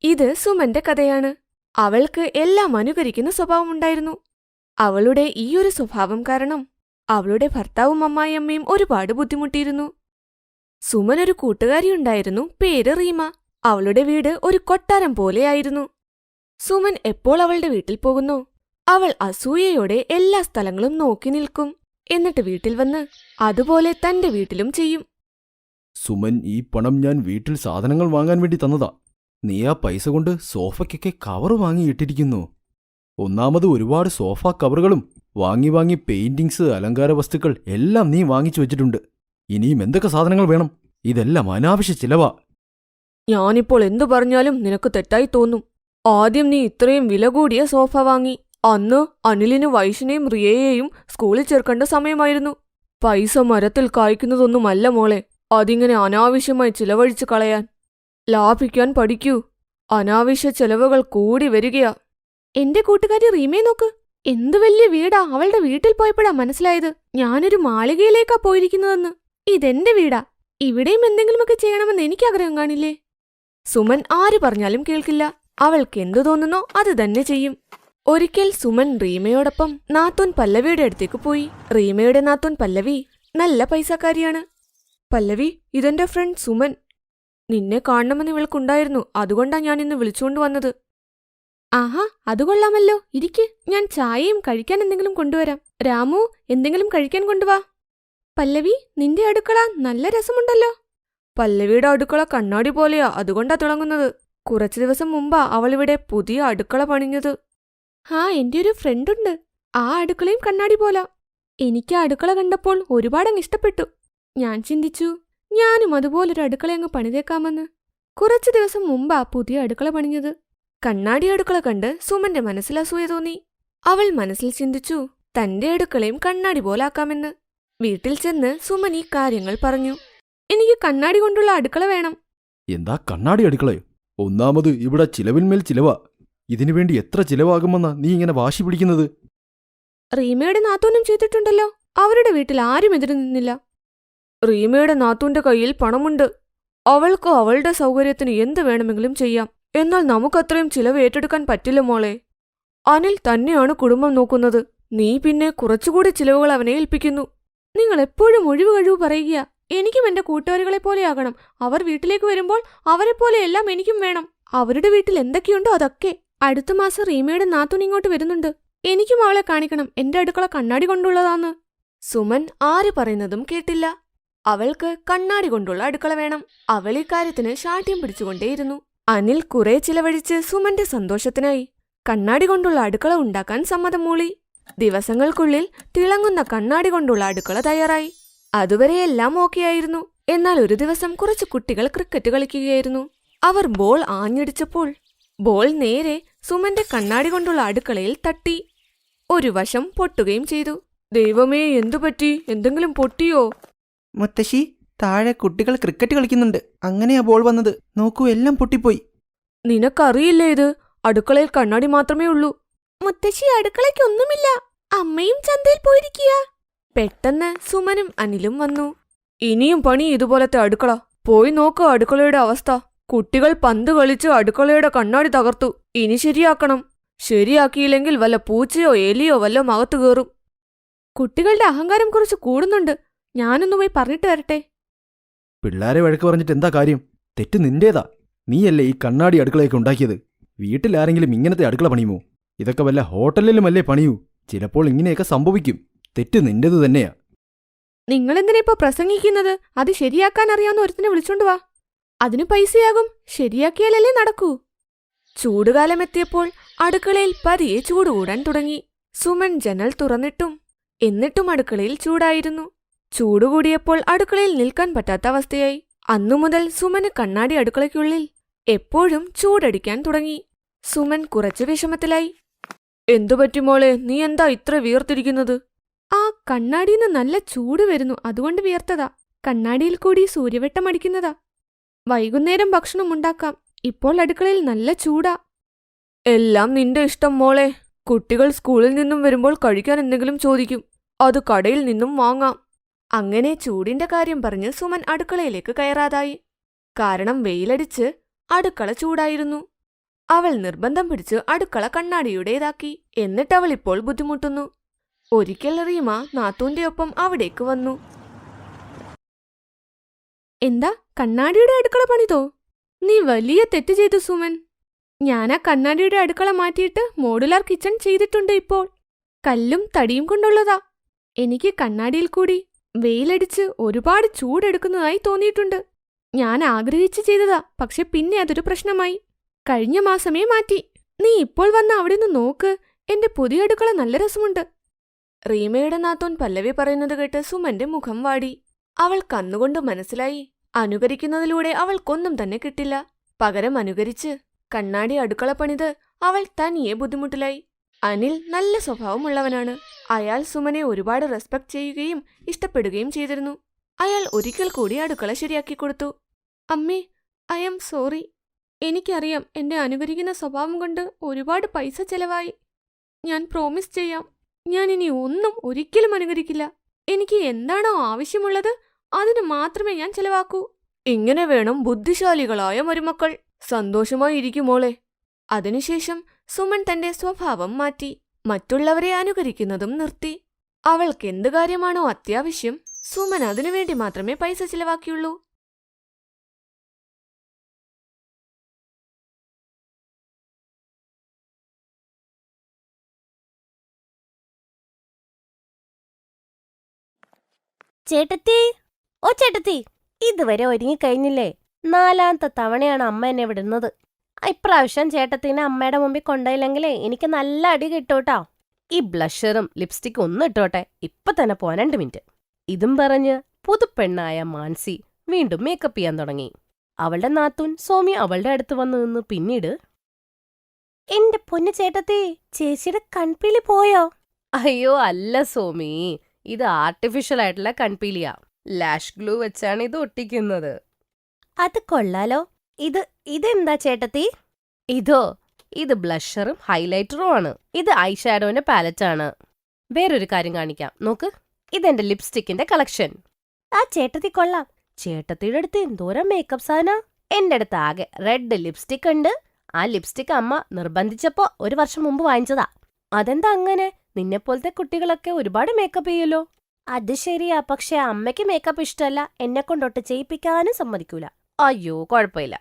ഇത് സുമന്റെ കഥയാണ്. അവൾക്ക് എല്ലാം അനുകരിക്കുന്ന സ്വഭാവമുണ്ടായിരുന്നു. അവളുടെ ഈയൊരു സ്വഭാവം കാരണം അവളുടെ ഭർത്താവും അമ്മായിയമ്മയും ഒരുപാട് ബുദ്ധിമുട്ടിയിരുന്നു. സുമനൊരു കൂട്ടുകാരിയുണ്ടായിരുന്നു, പേര് റീമ. അവളുടെ വീട് ഒരു കൊട്ടാരം പോലെയായിരുന്നു. സുമൻ എപ്പോൾ അവളുടെ വീട്ടിൽ പോകുന്നോ അവൾ അസൂയയോടെ എല്ലാ സ്ഥലങ്ങളും നോക്കി നിൽക്കും. എന്നിട്ട് വീട്ടിൽ വന്ന് അതുപോലെ തന്റെ വീട്ടിലും ചെയ്യും. സുമൻ, ഈ പണം ഞാൻ വീട്ടിൽ സാധനങ്ങൾ വാങ്ങാൻ വേണ്ടി തന്നതാ. നീ ആ പൈസ കൊണ്ട് സോഫയ്ക്കൊക്കെ കവർ വാങ്ങിയിട്ടിരിക്കുന്നു. ഒന്നാമത് ഒരുപാട് സോഫ കവറുകളും വാങ്ങി പെയിന്റിങ്സ്, അലങ്കാര വസ്തുക്കൾ എല്ലാം നീ വാങ്ങിച്ചു വെച്ചിട്ടുണ്ട്. ഇനിയും എന്തൊക്കെ സാധനങ്ങൾ വേണം? ഇതെല്ലാം അനാവശ്യ ചിലവാ. ഞാനിപ്പോൾ എന്തു പറഞ്ഞാലും നിനക്ക് തെറ്റായി തോന്നും. ആദ്യം നീ ഇത്രയും വില കൂടിയ സോഫ വാങ്ങി. അന്ന് അനിലിന് വൈഷിനെയും റിയയെയും സ്കൂളിൽ ചേർക്കേണ്ട സമയമായിരുന്നു. പൈസ മരത്തിൽ കായ്ക്കുന്നതൊന്നുമല്ല മോളെ, അതിങ്ങനെ അനാവശ്യമായി ചിലവഴിച്ചു കളയാൻ. ലാഭിക്കാൻ പഠിക്കൂ. അനാവശ്യ ചെലവുകൾ കൂടി വരികയാ. എന്റെ കൂട്ടുകാരി റീമയെ നോക്ക്, എന്തു വലിയ വീടാ. അവളുടെ വീട്ടിൽ പോയപ്പോഴാ മനസ്സിലായത് ഞാനൊരു മാളികയിലേക്കാ പോയിരിക്കുന്നതെന്ന്. ഇതെന്റെ വീടാ, ഇവിടെയും എന്തെങ്കിലുമൊക്കെ ചെയ്യണമെന്ന് എനിക്കാഗ്രഹം കാണില്ലേ? സുമൻ ആര് പറഞ്ഞാലും കേൾക്കില്ല. അവൾക്ക് എന്തു തോന്നുന്നോ അത് തന്നെ ചെയ്യും. ഒരിക്കൽ സുമൻ റീമയോടൊപ്പം നാത്തൂൻ പല്ലവിയുടെ അടുത്തേക്ക് പോയി. റീമയുടെ നാത്തൂൻ പല്ലവി നല്ല പൈസക്കാരിയാണ്. പല്ലവി, ഇതെന്റെ ഫ്രണ്ട് സുമൻ. നിന്നെ കാണണമെന്ന് ഇവൾക്കുണ്ടായിരുന്നു, അതുകൊണ്ടാ ഞാനിന്ന് വിളിച്ചുകൊണ്ട് വന്നത്. ആഹാ, അത് കൊള്ളാമല്ലോ. ഇരിക്ക്, ഞാൻ ചായയും കഴിക്കാൻ എന്തെങ്കിലും കൊണ്ടുവരാം. രാമു, എന്തെങ്കിലും കഴിക്കാൻ കൊണ്ടുവാ. പല്ലവി, നിന്റെ അടുക്കള നല്ല രസമുണ്ടല്ലോ. പല്ലവിയുടെ അടുക്കള കണ്ണാടി പോലെയാ, അതുകൊണ്ടാ തിളങ്ങുന്നത്. കുറച്ചു ദിവസം മുമ്പാ അവളിവിടെ പുതിയ അടുക്കള പണിഞ്ഞത്. എന്റെ ഒരു ഫ്രണ്ടുണ്ട്, ആ അടുക്കളയും കണ്ണാടി പോലാ. എനിക്ക് ആ അടുക്കള കണ്ടപ്പോൾ ഒരുപാടങ്ങ് ഇഷ്ടപ്പെട്ടു. ഞാൻ ചിന്തിച്ചു, ഞാനും അതുപോലൊരു അടുക്കളയങ്ങ് പണിതേക്കാമെന്ന്. കുറച്ചു ദിവസം മുമ്പാ പുതിയ അടുക്കള പണിഞ്ഞത്. കണ്ണാടി അടുക്കള കണ്ട് സുമന്റെ മനസ്സിൽ അസൂയ തോന്നി. അവൾ മനസ്സിൽ ചിന്തിച്ചു, തന്റെ അടുക്കളയും കണ്ണാടി പോലാക്കാമെന്ന്. വീട്ടിൽ ചെന്ന് സുമൻ ഈ കാര്യങ്ങൾ പറഞ്ഞു. എനിക്ക് കണ്ണാടി കൊണ്ടുള്ള അടുക്കള വേണം. എന്താ കണ്ണാടി അടുക്കളയോ? ഒന്നാമത് ഇവിടെ ചിലവിന്മേൽ ചിലവാ. ഇതിനുവേണ്ടി എത്ര ചിലവാകുമെന്നാ നീ ഇങ്ങനെ വാശി പിടിക്കുന്നത്? റീമയുടെ നാത്തൂനും ചെയ്തിട്ടുണ്ടല്ലോ. അവരുടെ വീട്ടിൽ ആരും എതിര് നിന്നില്ല. റീമയുടെ നാത്തൂന്റെ കയ്യിൽ പണമുണ്ട്. അവൾക്ക് അവളുടെ സൗകര്യത്തിന് എന്ത് വേണമെങ്കിലും ചെയ്യാം. എന്നാൽ നമുക്കത്രയും ചിലവ് ഏറ്റെടുക്കാൻ പറ്റില്ല മോളെ. അനിൽ തന്നെയാണ് കുടുംബം നോക്കുന്നത്. നീ പിന്നെ കുറച്ചുകൂടി ചിലവുകൾ അവനെ ഏൽപ്പിക്കുന്നു. നിങ്ങൾ എപ്പോഴും ഒഴിവ് കഴിവ് പറയുക. എനിക്കും എന്റെ കൂട്ടുകാരികളെ പോലെയാകണം. അവർ വീട്ടിലേക്ക് വരുമ്പോൾ അവരെപ്പോലെ എല്ലാം എനിക്കും വേണം. അവരുടെ വീട്ടിൽ എന്തൊക്കെയുണ്ടോ അതൊക്കെ. അടുത്ത മാസം റീമയുടെ നാത്തൂൻ ഇങ്ങോട്ട് വരുന്നുണ്ട്. എനിക്കും അവളെ കാണിക്കണം എന്റെ അടുക്കള കണ്ണാടി കൊണ്ടുള്ളതാന്ന്. സുമൻ ആര് പറയുന്നതും കേട്ടില്ല. അവൾക്ക് കണ്ണാടി കൊണ്ടുള്ള അടുക്കള വേണം. അവൾ ഇക്കാര്യത്തിന് ശാഠ്യം പിടിച്ചുകൊണ്ടേയിരുന്നു. അനിൽ കുറെ ചിലവഴിച്ച് സുമന്റെ സന്തോഷത്തിനായി കണ്ണാടി കൊണ്ടുള്ള അടുക്കള ഉണ്ടാക്കാൻ സമ്മതം മൂളി. ദിവസങ്ങൾക്കുള്ളിൽ തിളങ്ങുന്ന കണ്ണാടി കൊണ്ടുള്ള അടുക്കള തയ്യാറായി. അതുവരെയെല്ലാം ഓക്കെയായിരുന്നു. എന്നാൽ ഒരു ദിവസം കുറച്ച് കുട്ടികൾ ക്രിക്കറ്റ് കളിക്കുകയായിരുന്നു. അവർ ബോൾ ആഞ്ഞടിച്ചപ്പോൾ ബോൾ നേരെ സുമന്റെ കണ്ണാടി കൊണ്ടുള്ള അടുക്കളയിൽ തട്ടി. ഒരു വശം പൊട്ടുകയും ചെയ്തു. ദൈവമേ, എന്തുപറ്റി? എന്തെങ്കിലും പൊട്ടിയോ? മുത്തശ്ശി, താഴെ കുട്ടികൾ ക്രിക്കറ്റ് കളിക്കുന്നുണ്ട്. അങ്ങനെയാ ബോൾ വന്നത്. നോക്കൂ, എല്ലാം പൊട്ടിപ്പോയി. നിനക്കറിയില്ലേ ഇത്? അടുക്കളയിൽ കണ്ണാടി മാത്രമേ ഉള്ളൂ. മുത്തശ്ശി, അടുക്കളയ്ക്കൊന്നുമില്ല. അമ്മയും ചന്തയിൽ പോയിരിക്കുക. പെട്ടെന്ന് സുമനും അനിലും വന്നു. ഇനിയും പണി ഇതുപോലത്തെ അടുക്കള. പോയി നോക്ക് അടുക്കളയുടെ അവസ്ഥ. കുട്ടികൾ പന്ത് കളിച്ച് അടുക്കളയുടെ കണ്ണാടി തകർത്തു. ഇനി ശരിയാക്കണം. ശരിയാക്കിയില്ലെങ്കിൽ വല്ല പൂച്ചയോ എലിയോ വല്ലോ അകത്തു കയറും. കുട്ടികളുടെ അഹങ്കാരം കുറച്ച് കൂടുന്നുണ്ട്. ഞാനൊന്നു പോയി പറഞ്ഞിട്ട് വരട്ടെ. പിള്ളേരെ വഴക്ക് പറഞ്ഞിട്ട് എന്താ കാര്യം? തെറ്റ് നിന്റേതാ. നീയല്ലേ ഈ കണ്ണാടി അടുക്കളയൊക്കെ ഉണ്ടാക്കിയത്. വീട്ടിലാരെങ്കിലും ഇങ്ങനത്തെ അടുക്കള പണിയുമോ? ഇതൊക്കെ വല്ല ഹോട്ടലിലുമല്ലേ പണിയൂ. ചിലപ്പോൾ ഇങ്ങനെയൊക്കെ സംഭവിക്കും. തെറ്റ് നിന്റേത് തന്നെയാ. നിങ്ങളെന്തിനാ ഇപ്പൊ പ്രസംഗിക്കുന്നത്? അത് ശരിയാക്കാൻ അറിയാവുന്ന ഒരുത്തിനെ വിളിച്ചോണ്ട് വാ. അതിന് പൈസയാകും. ശരിയാക്കിയാലല്ലേ നടക്കൂ. ചൂടുകാലമെത്തിയപ്പോൾ അടുക്കളയിൽ പതിയെ ചൂട് കൂടാൻ തുടങ്ങി. സുമൻ ജനൽ തുറന്നിട്ടും എന്നിട്ടും അടുക്കളയിൽ ചൂടായിരുന്നു. ചൂടുകൂടിയപ്പോൾ അടുക്കളയിൽ നിൽക്കാൻ പറ്റാത്ത അവസ്ഥയായി. അന്നുമുതൽ സുമന് കണ്ണാടി അടുക്കളയ്ക്കുള്ളിൽ എപ്പോഴും ചൂടടിക്കാൻ തുടങ്ങി. സുമൻ കുറച്ച് വിഷമത്തിലായി. എന്തുപറ്റി മോളെ, നീ എന്താ ഇത്ര വിയർത്തിരിക്കുന്നത്? ആ കണ്ണാടിന്ന് നല്ല ചൂട് വരുന്നു, അതുകൊണ്ട് വിയർത്തതാ. കണ്ണാടിയിൽ കൂടി സൂര്യവെട്ടം അടിക്കുന്നതാ. വൈകുന്നേരം ഭക്ഷണം ഉണ്ടാക്കാം. ഇപ്പോൾ അടുക്കളയിൽ നല്ല ചൂടാ. എല്ലാം നിന്റെ ഇഷ്ടം മോളെ. കുട്ടികൾ സ്കൂളിൽ നിന്നും വരുമ്പോൾ കഴിക്കാൻ എന്തെങ്കിലും ചോദിക്കും. അത് കടയിൽ നിന്നും വാങ്ങാം. അങ്ങനെ ചൂടിന്റെ കാര്യം പറഞ്ഞ് സുമൻ അടുക്കളയിലേക്ക് കയറാതായി. കാരണം വെയിലടിച്ച് അടുക്കള ചൂടായിരുന്നു. അവൾ നിർബന്ധം പിടിച്ച് അടുക്കള കണ്ണാടിയുടേതാക്കി. എന്നിട്ട് അവൾ ഇപ്പോൾ ബുദ്ധിമുട്ടുന്നു. ഒരിക്കൽ റീമ നാത്തൂന്റെ ഒപ്പം അവിടേക്ക് വന്നു. എന്താ, കണ്ണാടിയുടെ അടുക്കള പണിതോ? നീ വലിയ തെറ്റ് ചെയ്തു സുമൻ. ഞാനാ കണ്ണാടിയുടെ അടുക്കള മാറ്റിയിട്ട് മോഡുലാർ കിച്ചൺ ചെയ്തിട്ടുണ്ട്. ഇപ്പോൾ കല്ലും തടിയും കൊണ്ടുള്ളതാ. എനിക്ക് കണ്ണാടിയിൽ കൂടി വെയിലടിച്ച് ഒരുപാട് ചൂടെടുക്കുന്നതായി തോന്നിയിട്ടുണ്ട്. ഞാൻ ആഗ്രഹിച്ച് ചെയ്തതാ, പക്ഷെ പിന്നെ അതൊരു പ്രശ്നമായി. കഴിഞ്ഞ മാസമേ മാറ്റി. നീ ഇപ്പോൾ വന്ന് അവിടെ നിന്ന് നോക്ക്. എന്റെ പുതിയ അടുക്കള നല്ല രസമുണ്ട്. റീമയുടെ നാത്തോൻ പല്ലവി പറയുന്നത് കേട്ട് സുമന്റെ മുഖം വാടി. അവൾ കന്നുകൊണ്ട് മനസ്സിലായി, അനുകരിക്കുന്നതിലൂടെ അവൾക്കൊന്നും തന്നെ കിട്ടില്ല. പകരം അനുകരിച്ച് കണ്ണാടി അടുക്കള പണിത് അവൾ തനിയെ ബുദ്ധിമുട്ടിലായി. അനിൽ നല്ല സ്വഭാവമുള്ളവനാണ്. അയാൾ സുമനെ ഒരുപാട് റെസ്പെക്ട് ചെയ്യുകയും ഇഷ്ടപ്പെടുകയും ചെയ്തിരുന്നു. അയാൾ ഒരിക്കൽ കൂടി അടുക്കള ശരിയാക്കി കൊടുത്തു. അമ്മേ, ഐ ആം സോറി. എനിക്കറിയാം എന്റെ അനുകരിക്കുന്ന സ്വഭാവം കൊണ്ട് ഒരുപാട് പൈസ ചെലവായി. ഞാൻ പ്രോമിസ് ചെയ്യാം, ഞാൻ ഇനി ഒന്നും ഒരിക്കലും അനുകരിക്കില്ല. എനിക്ക് എന്താണോ ആവശ്യമുള്ളത് അതിന് മാത്രമേ ഞാൻ ചെലവാക്കൂ. ഇങ്ങനെ വേണം ബുദ്ധിശാലികളായ മരുമക്കൾ. സന്തോഷമായി ഇരിക്കുമോളെ. അതിനുശേഷം സുമൻ തന്റെ സ്വഭാവം മാറ്റി. മറ്റുള്ളവരെ അനുകരിക്കുന്നതും നിർത്തി. അവൾക്ക് എന്ത് കാര്യമാണോ അത്യാവശ്യം, സുമൻ അതിനുവേണ്ടി മാത്രമേ പൈസ ചിലവാക്കിയുള്ളൂ. ചേട്ടത്തി, ഓ ചേട്ടത്തി, ഇതുവരെ ഒരുങ്ങിക്കഴിഞ്ഞില്ലേ? 4ാമത്തെ തവണയാണ് അമ്മ എന്നെ വിടുന്നത്. ഇപ്രാവശ്യം ചേട്ടത്തിനെ അമ്മയുടെ മുമ്പിൽ കൊണ്ടുപോയില്ലെങ്കിലേ എനിക്ക് നല്ല അടി കിട്ടൂട്ടോ. ഈ ബ്ലഷറും ലിപ്സ്റ്റിക്കും ഒന്നും ഇട്ടോട്ടെ, ഇപ്പൊ തന്നെ പോവാൻ 2 മിനിറ്റ്. ഇതും പറഞ്ഞ് പുതുപ്പെണ്ണായ മാൻസി വീണ്ടും മേക്കപ്പ് ചെയ്യാൻ തുടങ്ങി. അവളുടെ നാത്തൂൻ സോമി അവളുടെ അടുത്ത് വന്നു നിന്ന് പിന്നീട്, എന്റെ പൊന്നു ചേട്ടത്തി, ചേച്ചിയുടെ കൺപീലി പോയോ? അയ്യോ അല്ല സോമി, ഇത് ആർട്ടിഫിഷ്യൽ ആയിട്ടുള്ള കൺപീലിയാ. ലാഷ് ഗ്ലൂ വെച്ചാണ് ഇത് ഒട്ടിക്കുന്നത്. അത് കൊള്ളാലോ. ഇതെന്താ ചേട്ടത്തി? ഇത് ബ്ലഷറും ഹൈലൈറ്ററും ആണ്. ഇത് ഐഷാഡോന്റെ പാലറ്റാണ്. വേറൊരു കാര്യം കാണിക്കാം, നോക്ക്. ഇതെന്റെ ലിപ്സ്റ്റിക്കിന്റെ കളക്ഷൻ. ആ ചേട്ടത്തി കൊള്ളാം. ചേട്ടത്തിയുടെ അടുത്ത് എന്തോരം മേക്കപ്പ് സാധന. എന്റെ അടുത്ത് ആകെ റെഡ് ലിപ്സ്റ്റിക് ഉണ്ട്. ആ ലിപ്സ്റ്റിക് അമ്മ നിർബന്ധിച്ചപ്പോ 1 വർഷം മുമ്പ് വാങ്ങിച്ചതാ. അതെന്താ അങ്ങനെ? നിന്നെപ്പോലത്തെ കുട്ടികളൊക്കെ ഒരുപാട് മേക്കപ്പ് ചെയ്യല്ലോ. അത് ശരിയാ, പക്ഷെ അമ്മയ്ക്ക് മേക്കപ്പ് ഇഷ്ടമല്ല. എന്നെ കൊണ്ടൊട്ട് ചെയ്യിപ്പിക്കാനും സമ്മതിക്കൂല. അയ്യോ കുഴപ്പമില്ല.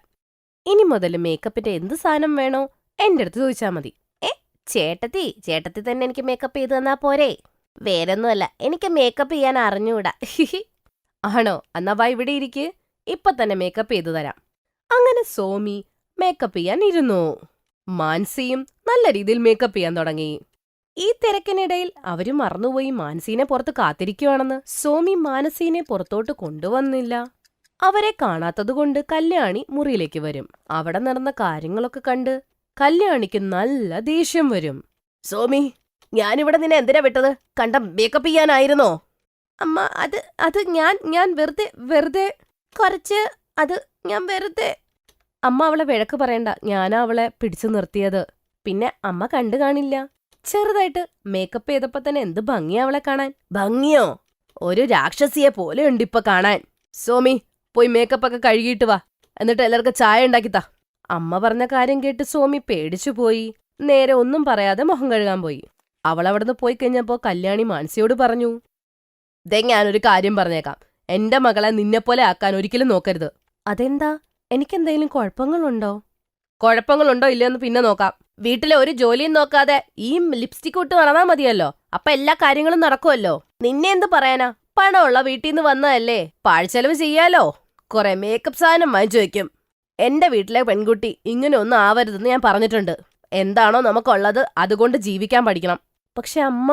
ഇനി മുതൽ മേക്കപ്പിന്റെ എന്ത് സാധനം വേണോ എന്റെ അടുത്ത് ചോദിച്ചാ മതി. ചേട്ടത്തി തന്നെ എനിക്ക് മേക്കപ്പ് ചെയ്ത് തന്നാ പോരെ? വേറൊന്നുമല്ല, എനിക്ക് മേക്കപ്പ് ചെയ്യാൻ അറിഞ്ഞൂടാ. ആണോ? എന്നാ വാ ഇവിടെ ഇരിക്ക്, ഇപ്പൊ തന്നെ മേക്കപ്പ് ചെയ്തു തരാം. അങ്ങനെ സോമി മേക്കപ്പ് ചെയ്യാൻ ഇരുന്നു. മാൻസിയും നല്ല രീതിയിൽ മേക്കപ്പ് ചെയ്യാൻ തുടങ്ങി. ഈ തിരക്കിനിടയിൽ അവര് മറന്നുപോയി മാനസീനെ പുറത്ത് കാത്തിരിക്കുവാണെന്ന്. സോമി മാനസീനെ പുറത്തോട്ട് കൊണ്ടുവന്നില്ല. അവരെ കാണാത്തതുകൊണ്ട് കല്യാണി മുറിയിലേക്ക് വരും. അവിടെ നടന്ന കാര്യങ്ങളൊക്കെ കണ്ട് കല്യാണിക്ക് നല്ല ദേഷ്യം വരും. സോമി, ഞാനിവിടെ നിന്നെ എന്തിനാ വിട്ടത്? കണ്ട മേക്കപ്പ് ചെയ്യാനായിരുന്നോ? അമ്മ, അത് ഞാൻ വെറുതെ കുറച്ച് ഞാൻ വെറുതെ. അമ്മ അവളെ വഴക്ക് പറയണ്ട, ഞാനാ അവളെ പിടിച്ചു നിർത്തിയത്. പിന്നെ അമ്മ കണ്ടു കാണില്ല. ചെറുതായിട്ട് മേക്കപ്പ് ചെയ്തപ്പോ തന്നെ എന്ത് ഭംഗിയാ അവളെ കാണാൻ. ഭംഗിയോ? ഒരു രാക്ഷസിയെ പോലെ ഉണ്ട് ഇപ്പൊ കാണാൻ. സോമി, പോയി മേക്കപ്പ് ഒക്കെ കഴുകിയിട്ട് വാ, എന്നിട്ട് എല്ലാവർക്കും ചായ ഉണ്ടാക്കിത്താ. അമ്മ പറഞ്ഞ കാര്യം കേട്ട് സോമി പേടിച്ചു പോയി. നേരെ ഒന്നും പറയാതെ മുഖം കഴുകാൻ പോയി. അവളവിടുന്ന് പോയി കഴിഞ്ഞപ്പോ കല്യാണി മാനസിയോട് പറഞ്ഞു, ദേ ഞാനൊരു കാര്യം പറഞ്ഞേക്കാം, എന്റെ മകളെ നിന്നെപ്പോലെ ആക്കാൻ ഒരിക്കലും നോക്കരുത്. അതെന്താ? എനിക്കെന്തെങ്കിലും കുഴപ്പങ്ങളുണ്ടോ? കുഴപ്പങ്ങളുണ്ടോ ഇല്ലയെന്ന് പിന്നെ നോക്കാം. വീട്ടിലെ ഒരു ജോലിയും നോക്കാതെ ഈ ലിപ്സ്റ്റിക് ഇട്ട് നടന്നാ മതിയല്ലോ, അപ്പൊ എല്ലാ കാര്യങ്ങളും നടക്കുമല്ലോ. നിന്നെ എന്ത് പറയാനാ? പണമുള്ള വീട്ടിൽ നിന്ന് വന്നതല്ലേ, പാഴ്ചെലവ് ചെയ്യാലോ. കുറെ മേക്കപ്പ് സാധനം വാങ്ങിച്ചു വെക്കും. എന്റെ വീട്ടിലെ പെൺകുട്ടി ഇങ്ങനെ ഒന്നും ആവരുതെന്ന് ഞാൻ പറഞ്ഞിട്ടുണ്ട്. എന്താണോ നമുക്കുള്ളത് അതുകൊണ്ട് ജീവിക്കാൻ പഠിക്കണം. പക്ഷെ അമ്മ,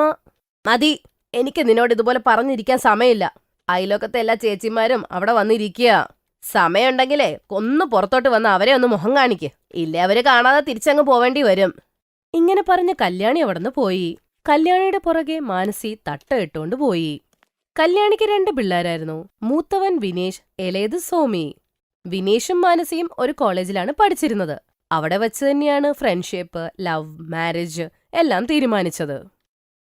മതി, എനിക്ക് നിന്നോട് ഇതുപോലെ പറഞ്ഞിരിക്കാൻ സമയമില്ല. അയലോക്കത്തെ എല്ലാ ചേച്ചിമാരും അവിടെ വന്നിരിക്കുക. സമയമുണ്ടെങ്കിലേ ഒന്ന് പുറത്തോട്ട് വന്ന് അവരെ ഒന്ന് മുഖം കാണിക്ക്, ഇല്ലേ അവര് കാണാതെ തിരിച്ചങ്ങ് പോവേണ്ടി വരും. ഇങ്ങനെ പറഞ്ഞ് കല്യാണി അവിടുന്ന് പോയി. കല്യാണിയുടെ പുറകെ മാനസി തട്ട ഇട്ടുകൊണ്ട് പോയി. കല്യാണിക്ക് 2 പിള്ളേരായിരുന്നു. മൂത്തവൻ വിനേഷ്, ഇളയത് സോമി. വിനേഷും മാനസിയും ഒരു കോളേജിലാണ് പഠിച്ചിരുന്നത്. അവിടെ വെച്ച് തന്നെയാണ് ഫ്രണ്ട്ഷിപ്പ്, ലവ്, മാരേജ് എല്ലാം തീരുമാനിച്ചത്.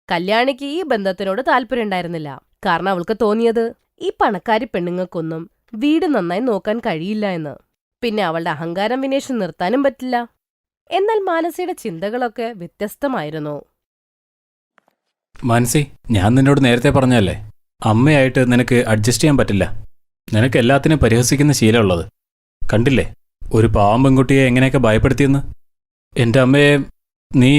കല്യാണിക്ക് ഈ ബന്ധത്തിനോട് താല്പര്യമുണ്ടായിരുന്നില്ല. കാരണം അവൾക്ക് തോന്നിയത് ഈ പണക്കാരി പെണ്ണുങ്ങൾക്കൊന്നും വീട് നന്നായി നോക്കാൻ കഴിയില്ല എന്ന്. പിന്നെ അവളുടെ അഹങ്കാരം വിനേഷ് നിർത്താനും പറ്റില്ല. എന്നാൽ മാനസിയുടെ ചിന്തകളൊക്കെ വ്യത്യസ്തമായിരുന്നു. മാനസി, ഞാൻ നിന്നോട് നേരത്തെ പറഞ്ഞല്ലേ, അമ്മയായിട്ട് നിനക്ക് അഡ്ജസ്റ്റ് ചെയ്യാൻ പറ്റില്ല. നിനക്ക് എല്ലാത്തിനും പരിഹസിക്കുന്ന ശീലമുള്ളത്. കണ്ടില്ലേ ഒരു പാവം പെൺകുട്ടിയെ എങ്ങനെയൊക്കെ ഭയപ്പെടുത്തിയെന്ന്. എന്റെ അമ്മയെ നീ...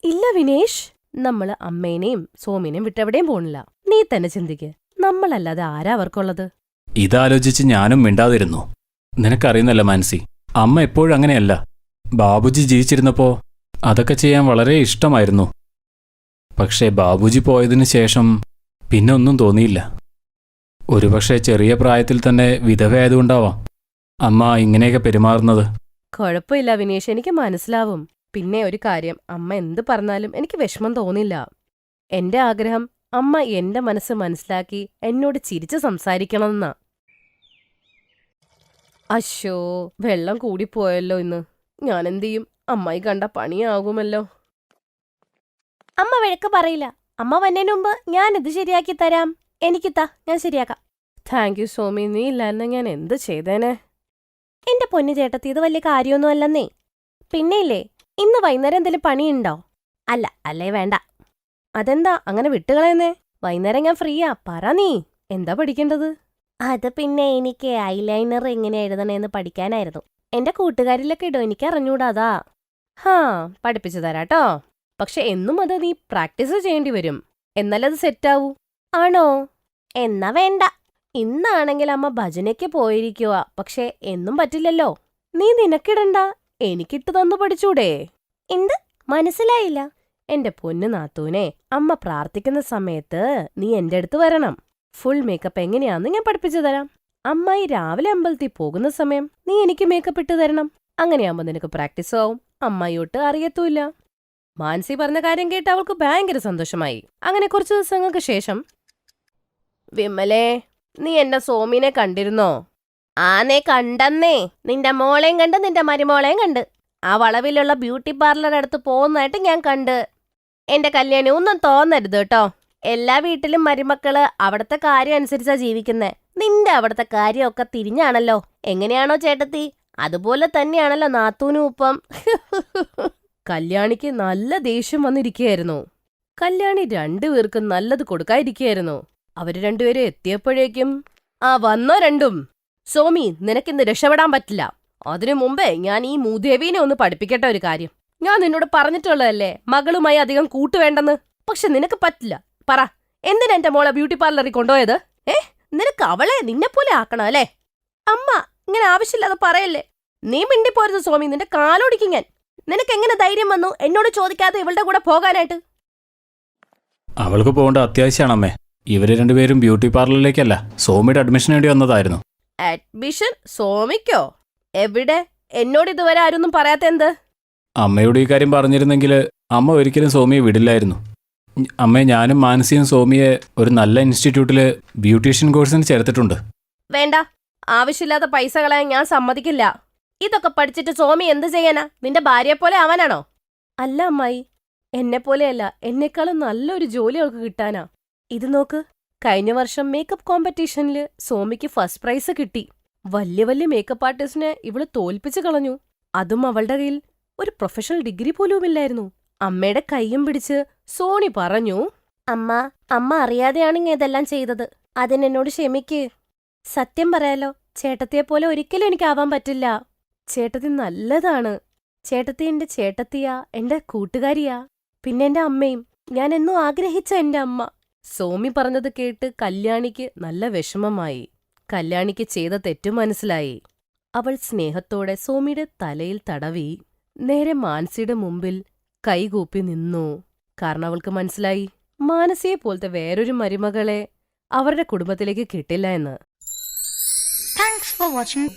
ഇല്ല വിനേഷ്, നമ്മള് അമ്മേനെയും സോമിനെയും വിട്ടെവിടെയും പോണില്ല. നീ തന്നെ ചിന്തിക്ക്, നമ്മളല്ലാതെ ആരാ അവർക്കുള്ളത്? ഇതാലോചിച്ച് ഞാനും മിണ്ടാതിരുന്നു. നിനക്കറിയുന്നല്ല മാനസി, അമ്മ എപ്പോഴും അങ്ങനെയല്ല. ബാബുജി ജീവിച്ചിരുന്നപ്പോ അതൊക്കെ ചെയ്യാൻ വളരെ ഇഷ്ടമായിരുന്നു. പക്ഷേ ബാബുജി പോയതിനു ശേഷം പിന്നെ ഒന്നും തോന്നിയില്ല. ഒരുപക്ഷെ ചെറിയ പ്രായത്തിൽ തന്നെ വിധവയായതുകൊണ്ടാവാം അമ്മ ഇങ്ങനെയൊക്കെ പെരുമാറുന്നത്. കുഴപ്പമില്ല വിനേഷ്, എനിക്ക് മനസ്സിലാവും. പിന്നെ ഒരു കാര്യം, അമ്മ എന്ത് പറഞ്ഞാലും എനിക്ക് വിഷമം തോന്നില്ല. എന്റെ ആഗ്രഹം അമ്മ എന്റെ മനസ്സ് മനസ്സിലാക്കി എന്നോട് ചിരിച്ച് സംസാരിക്കണമെന്നാ. അശ്ശോ, വെള്ളം കൂടിപ്പോയല്ലോ ഇന്ന്. ഞാനെന്ത് ചെയ്യും? അമ്മായി കണ്ട പണിയാകുമല്ലോ. അമ്മ വഴക്ക് പറയില്ല. അമ്മ വന്നതിന് മുമ്പ് ഞാനിത് ശരിയാക്കി തരാം. എനിക്കിത്താ, ഞാൻ ശരിയാക്കാം. താങ്ക് യു സോമി, നീ ഇല്ലായിരുന്ന ഞാൻ എന്ത് ചെയ്തേനെ? എന്റെ പൊന്നു ചേട്ടത്തി, ഇത് വലിയ കാര്യമൊന്നും അല്ലെന്നേ. പിന്നെയില്ലേ, ഇന്ന് വൈകുന്നേരം എന്തെങ്കിലും പണിയുണ്ടോ? അല്ലേ വേണ്ട. അതെന്താ അങ്ങനെ വിട്ടുകളയുന്നേ? വൈകുന്നേരം ഞാൻ ഫ്രീയാ, പറ നീ. എന്താ പഠിക്കേണ്ടത്? അത് പിന്നെ എനിക്ക് ഐലൈനർ എങ്ങനെ എഴുതണേന്ന് പഠിക്കാനായിരുന്നു. എന്റെ കൂട്ടുകാരിലൊക്കെ ഇടും, എനിക്ക് അറിഞ്ഞൂടാതാ. പഠിപ്പിച്ചു തരാട്ടോ. പക്ഷെ എന്നും അത് നീ പ്രാക്ടീസ് ചെയ്യേണ്ടി വരും, എന്നാലത് സെറ്റാവൂ. ആണോ? എന്നാ വേണ്ട. ഇന്നാണെങ്കിൽ അമ്മ ഭജനയ്ക്ക് പോയിരിക്കുക. പക്ഷെ എന്നും പറ്റില്ലല്ലോ. നീ നിനക്കിടണ്ട, എനിക്കിട്ട് തന്നു പഠിച്ചൂടെ? എന്ത് മനസ്സിലായില്ല? എന്റെ പൊന്നു നാത്തൂനെ, അമ്മ പ്രാർത്ഥിക്കുന്ന സമയത്ത് നീ എന്റെ അടുത്ത് വരണം. ഫുൾ മേക്കപ്പ് എങ്ങനെയാന്ന് ഞാൻ പഠിപ്പിച്ചു തരാം. അമ്മായി രാവിലെ അമ്പലത്തിൽ പോകുന്ന സമയം നീ എനിക്ക് മേക്കപ്പ് ഇട്ട് തരണം. അങ്ങനെയാകുമ്പോ നിനക്ക് പ്രാക്ടീസ് ആവും, അമ്മായിയോട്ട് അറിയത്തൂല്ല. മാനസി പറഞ്ഞ കാര്യം കേട്ട് അവൾക്ക് ഭയങ്കര സന്തോഷമായി. അങ്ങനെ കുറച്ചു ദിവസങ്ങൾക്ക് ശേഷം, വിമലേ, നീ എന്റെ സോമിനെ കണ്ടിരുന്നോ? ആനേ, കണ്ടെന്നേ. നിന്റെ മോളെയും കണ്ട് നിന്റെ മരുമോളെയും കണ്ട്. ആ വളവിലുള്ള ബ്യൂട്ടി പാർലർ അടുത്ത് പോകുന്നതായിട്ട് ഞാൻ കണ്ട്. എന്റെ കല്യാണം ഒന്നും തോന്നരുത് കേട്ടോ. എല്ലാ വീട്ടിലും മരുമക്കള് അവിടത്തെ കാര്യം അനുസരിച്ചാ ജീവിക്കുന്നേ. നിന്റെ അവിടത്തെ കാര്യമൊക്കെ തിരിഞ്ഞാണല്ലോ. എങ്ങനെയാണോ ചേട്ടത്തി, അതുപോലെ തന്നെയാണല്ലോ നാത്തൂനും ഇപ്പം. കല്യാണിക്ക് നല്ല ദേഷ്യം വന്നിരിക്കുകയായിരുന്നു. കല്യാണി രണ്ടുപേർക്കും നല്ലത് കൊടുക്കാതിരിക്കുകയായിരുന്നു. അവര് രണ്ടുപേരും എത്തിയപ്പോഴേക്കും, വന്നോ രണ്ടും? സോമി, നിനക്കിന്ന് രക്ഷപ്പെടാൻ പറ്റില്ല. അതിനു മുമ്പേ ഞാൻ ഈ മൂദേവീനെ ഒന്ന് പഠിപ്പിക്കട്ടെ ഒരു കാര്യം. ഞാൻ നിന്നോട് പറഞ്ഞിട്ടുള്ളതല്ലേ മകളുമായി അധികം കൂട്ടുവേണ്ടെന്ന്. പക്ഷെ നിനക്ക് പറ്റില്ല. പറ, എന്തിനാ എന്റെ മോളെ ബ്യൂട്ടി പാർലറിൽ കൊണ്ടുപോയത്? നിനക്ക് അവളെ നിന്നെപ്പോലെ ആക്കണം അല്ലേ? അമ്മ ഇങ്ങനെ ആവശ്യമില്ലാതെ പറയല്ലേ. നീ മിണ്ടിപ്പോരുത് സോമി, നിന്റെ കാലോടിക്കും ഞാൻ. നിനക്ക് എങ്ങനെ ധൈര്യം വന്നു എന്നോട് ചോദിക്കാതെ ഇവളുടെ കൂടെ പോകാനായിട്ട്? അവൾക്ക് പോകേണ്ട അത്യാവശ്യമാണ് അമ്മേ. ഇവര് രണ്ടുപേരും ബ്യൂട്ടി പാർലറിലേക്കല്ല, സോമിയുടെ അഡ്മിഷന് വേണ്ടി വന്നതായിരുന്നു. അഡ്മിഷൻ? സോമിക്കോ? എവിടെ? എന്നോട് ഇതുവരെ ആരൊന്നും പറയാത്ത എന്ത്? അമ്മയോട് ഈ കാര്യം പറഞ്ഞിരുന്നെങ്കിൽ അമ്മ ഒരിക്കലും സോമിയെ വിടില്ലായിരുന്നു. അമ്മേ, ഞാനും മാനസിയും സോമിയെ ഒരു നല്ല ഇൻസ്റ്റിറ്റ്യൂട്ടിൽ ബ്യൂട്ടീഷ്യൻ കോഴ്സിന് ചേർത്തിട്ടുണ്ട്. വേണ്ട, ആവശ്യമില്ലാത്ത പൈസ കളയാൻ ഞാൻ സമ്മതിക്കില്ല. ഇതൊക്കെ പഠിച്ചിട്ട് സോമി എന്ത് ചെയ്യാനാ? നിന്റെ ഭാര്യയെപ്പോലെ ആവാനാണോ? അല്ല അമ്മായി, എന്നെപ്പോലെയല്ല, എന്നെക്കാളും നല്ലൊരു ജോലി അവൾക്ക് കിട്ടാനാ. ഇത് നോക്ക്, കഴിഞ്ഞ വർഷം മേക്കപ്പ് കോമ്പറ്റീഷനിൽ സോമിക്ക് ഫസ്റ്റ് പ്രൈസ് കിട്ടി. വലിയ വലിയ മേക്കപ്പ് ആർട്ടിസ്റ്റിനെ ഇവള് തോൽപ്പിച്ചു കളഞ്ഞു. അതും അവളുടെ കയ്യിൽ ഒരു പ്രൊഫഷണൽ ഡിഗ്രി പോലുമില്ലായിരുന്നു. അമ്മയുടെ കൈയും പിടിച്ച് സോണി പറഞ്ഞു, അമ്മ അറിയാതെയാണ് ഇതെല്ലാം ചെയ്തത്. അതിനെന്നോട് ക്ഷമിക്ക്. സത്യം പറയാലോ, ചേട്ടത്തിയെപ്പോലെ ഒരിക്കലും എനിക്കാവാൻ പറ്റില്ല. ചേട്ടത്തി നല്ലതാണ്. ചേട്ടത്തി എന്റെ ചേട്ടത്തിയാ, എന്റെ കൂട്ടുകാരിയാ, പിന്നെ എന്റെ അമ്മയും. ഞാൻ എന്നും ആഗ്രഹിച്ച എന്റെ അമ്മ. സോമി പറഞ്ഞത് കേട്ട് കല്യാണിക്ക് നല്ല വിഷമമായി. കല്യാണിക്ക് ചെയ്ത തെറ്റു മനസ്സിലായി. അവൾ സ്നേഹത്തോടെ സോമിയുടെ തലയിൽ തടവി നേരെ മാനസിയുടെ മുമ്പിൽ കൈകൂപ്പി നിന്നു. കാരണം അവൾക്ക് മനസ്സിലായി, മാനസിയെ പോലത്തെ വേറൊരു മരുമകളെ അവരുടെ കുടുംബത്തിലേക്ക് കിട്ടില്ല എന്ന്. Thanks for watching.